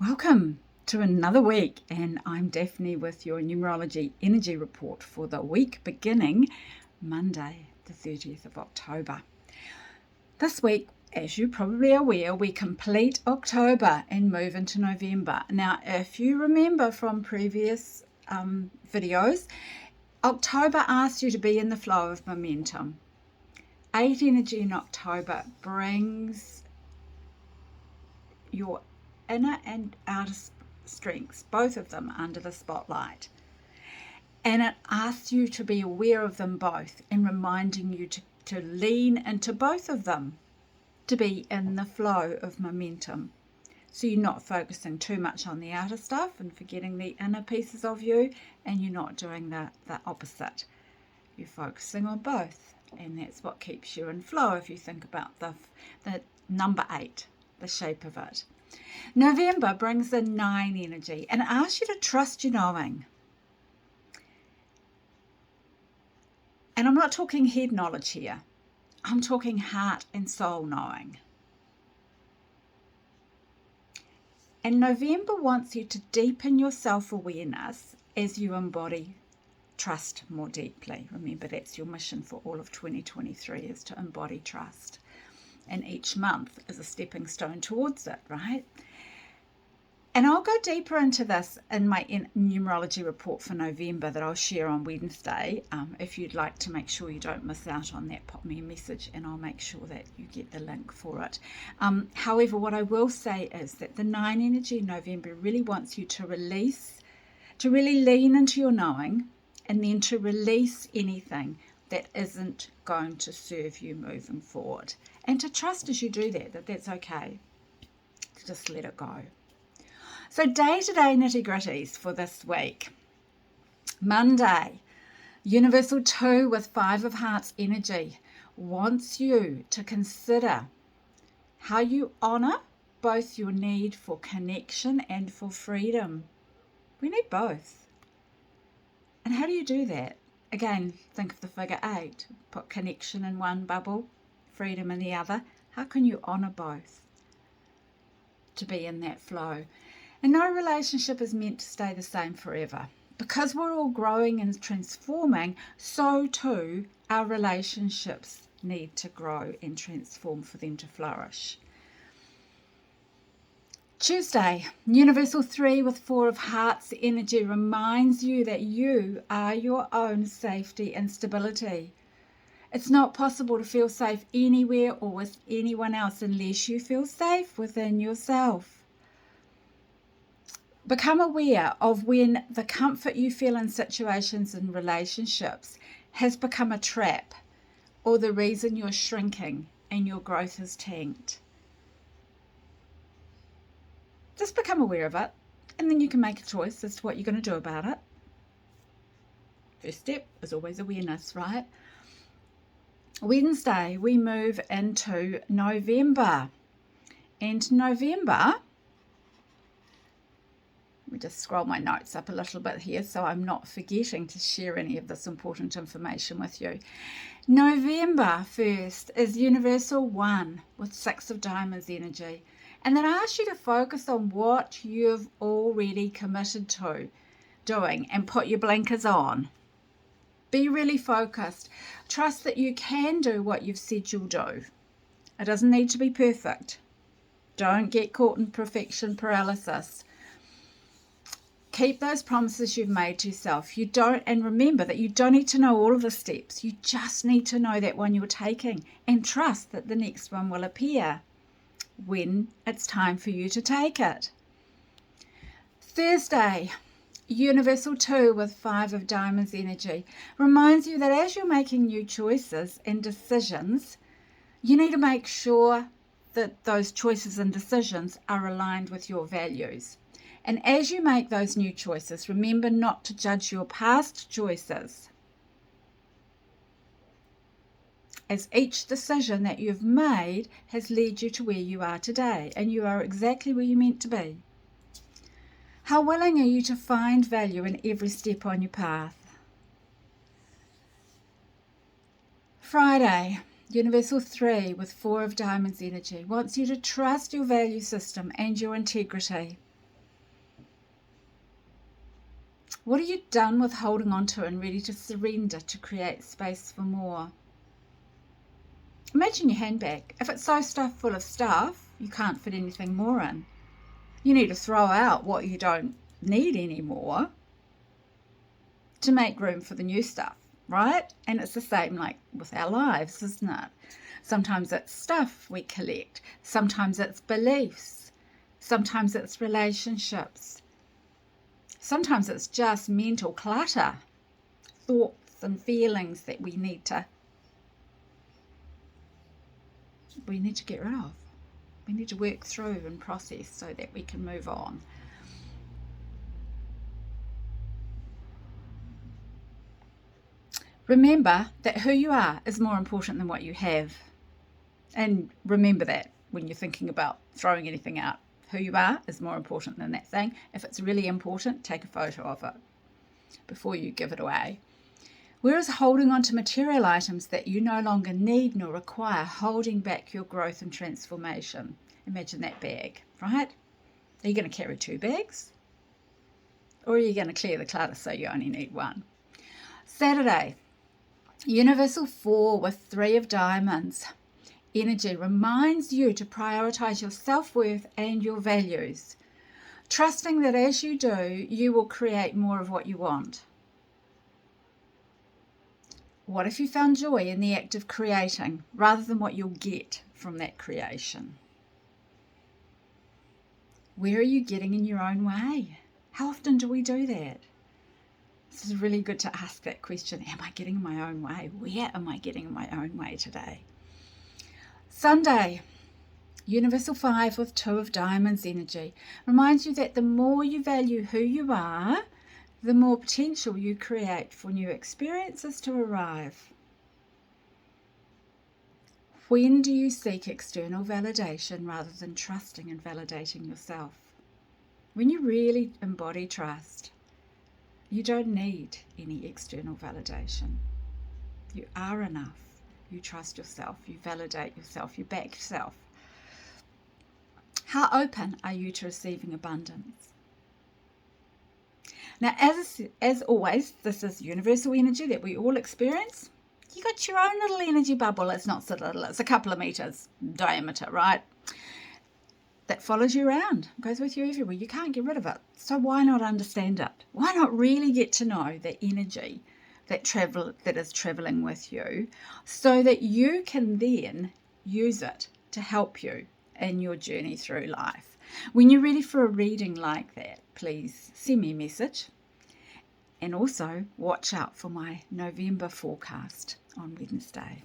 Welcome to another week, and I'm Daphne with your numerology energy report for the week beginning Monday, the 30th of October. This week, as you're probably aware, we complete October and move into November. Now, if you remember from previous videos, October asks you to be in the flow of momentum. 8 energy in October brings your inner and outer strengths, both of them, under the spotlight. And it asks you to be aware of them both and reminding you to lean into both of them, to be in the flow of momentum. So you're not focusing too much on the outer stuff and forgetting the inner pieces of you, and you're not doing the opposite. You're focusing on both, and that's what keeps you in flow if you think about the number 8, the shape of it. November brings the 9 energy and asks you to trust your knowing. And I'm not talking head knowledge here. I'm talking heart and soul knowing. And November wants you to deepen your self-awareness as you embody trust more deeply. Remember, that's your mission for all of 2023, is to embody trust. And each month is a stepping stone towards it, right? And I'll go deeper into this in my numerology report for November that I'll share on Wednesday. If you'd like to make sure you don't miss out on that, pop me a message and I'll make sure that you get the link for it. However, what I will say is that the 9 energy in November really wants you to release, to really lean into your knowing, and then to release anything that isn't going to serve you moving forward. And to trust as you do that that's okay. To just let it go. So day-to-day nitty-gritties for this week. Monday, Universal 2 with 5 of Hearts energy wants you to consider how you honor both your need for connection and for freedom. We need both. And how do you do that? Again, think of the figure 8. Put connection in one bubble, freedom in the other. How can you honor both to be in that flow? And no relationship is meant to stay the same forever. Because we're all growing and transforming, so too our relationships need to grow and transform for them to flourish. Tuesday, Universal 3 with 4 of Hearts energy reminds you that you are your own safety and stability. It's not possible to feel safe anywhere or with anyone else unless you feel safe within yourself. Become aware of when the comfort you feel in situations and relationships has become a trap or the reason you're shrinking and your growth is tanked. Just become aware of it, and then you can make a choice as to what you're going to do about it. First step is always awareness, right? Wednesday, we move into November. And November, let me just scroll my notes up a little bit here so I'm not forgetting to share any of this important information with you. November 1st is Universal 1 with 6 of Diamonds energy. And that asks you to focus on what you've already committed to doing and put your blinkers on. Be really focused. Trust that you can do what you've said you'll do. It doesn't need to be perfect. Don't get caught in perfection paralysis. Keep those promises you've made to yourself. And remember that you don't need to know all of the steps. You just need to know that one you're taking and trust that the next one will appear when it's time for you to take it. Thursday, Universal 2 with 5 of Diamonds energy reminds you that as you're making new choices and decisions, you need to make sure that those choices and decisions are aligned with your values. And as you make those new choices, remember not to judge your past choices, as each decision that you've made has led you to where you are today, and you are exactly where you're meant to be. How willing are you to find value in every step on your path? Friday, Universal 3 with 4 of Diamonds energy wants you to trust your value system and your integrity. What are you done with holding on to and ready to surrender to create space for more? Imagine your handbag. If it's so stuffed full of stuff, you can't fit anything more in. You need to throw out what you don't need anymore to make room for the new stuff, right? And it's the same like with our lives, isn't it? Sometimes it's stuff we collect. Sometimes it's beliefs. Sometimes it's relationships. Sometimes it's just mental clutter, thoughts and feelings that we need to get rid of. We need to work through and process so that we can move on. Remember that who you are is more important than what you have. And remember that when you're thinking about throwing anything out. Who you are is more important than that thing. If it's really important, take a photo of it before you give it away. Whereas holding on to material items that you no longer need nor require, holding back your growth and transformation. Imagine that bag, right? Are you going to carry 2 bags? Or are you going to clear the clutter so you only need 1? Saturday, Universal 4 with 3 of diamonds. Energy reminds you to prioritize your self-worth and your values, trusting that as you do, you will create more of what you want. What if you found joy in the act of creating rather than what you'll get from that creation? Where are you getting in your own way? How often do we do that? This is really good to ask that question. Am I getting in my own way? Where am I getting in my own way today? Sunday, Universal 5 with 2 of diamonds energy reminds you that the more you value who you are, the more potential you create for new experiences to arrive. When do you seek external validation rather than trusting and validating yourself? When you really embody trust, you don't need any external validation. You are enough. You trust yourself. You validate yourself. You back yourself. How open are you to receiving abundance? Now, as always, this is universal energy that we all experience. You got your own little energy bubble. It's not so little. It's a couple of meters diameter, right? That follows you around, goes with you everywhere. You can't get rid of it. So why not understand it? Why not really get to know the energy that is traveling with you so that you can then use it to help you in your journey through life? When you're ready for a reading like that, please send me a message. And also watch out for my November forecast on Wednesday.